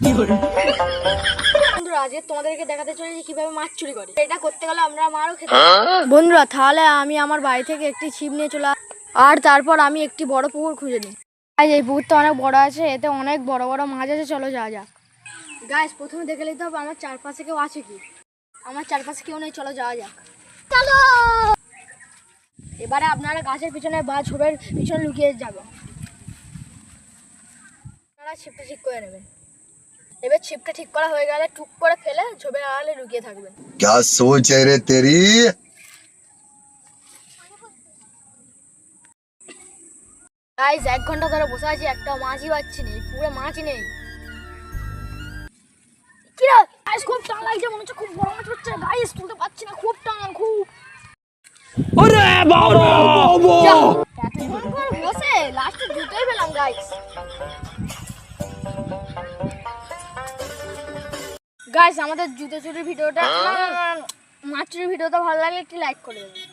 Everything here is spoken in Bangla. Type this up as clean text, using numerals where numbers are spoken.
বন্ধুরা আজকে তোমাদেরকে দেখাতে চলেছি কিভাবে মাছ চুরি করে। এটা করতে গেলে আমরা মারও খেতে বন্ধুরা তাহলে আমি আমার বাড়ি থেকে একটি ছিপ নিয়ে চলে আর তারপর আমি একটি বড় পুকুর খুঁজে নিই। এই পুকুরটা অনেক বড় আছে, এতে অনেক বড় বড় মাছ আছে। চলো যাওয়া যাক। গাইস প্রথমে দেখে নিতে হবে আমার চারপাশে কেউ আছে কি। আমার চারপাশে কেউ নেই, চলো যাওয়া যাক। চলো এবারে আপনারা গাছের পিছনে বা ঝোপের পিছনে লুকিয়ে যাবেন। আপনারা ছিপটা ঠিক করে নেবেন। এবার ছিপটা ঠিক করা হয়ে গেলে টুক করে ফেলে ঝোপের আড়ালে লুকিয়ে থাকবেন। क्या सोच है रे तेरी। গাইস 1 ঘন্টা ধরে বসে আছি, একটা মাছই পাচ্ছি না, পুরো মাছই নেই। কি রে গাইস, খুব টান লাগছে, মনে হচ্ছে খুব বড় মাছ হচ্ছে। গাইস তুলতে পারছি না, খুব টান, খুব। ওরে বাবা এতক্ষণ পর বসে লাস্টে দুটোই পেলাম গাইস। গাইস আমাদের জুতো চুরির ভিডিওটা মাছ চুরির ভিডিওটা ভালো লাগলে একটি লাইক করে দেবেন।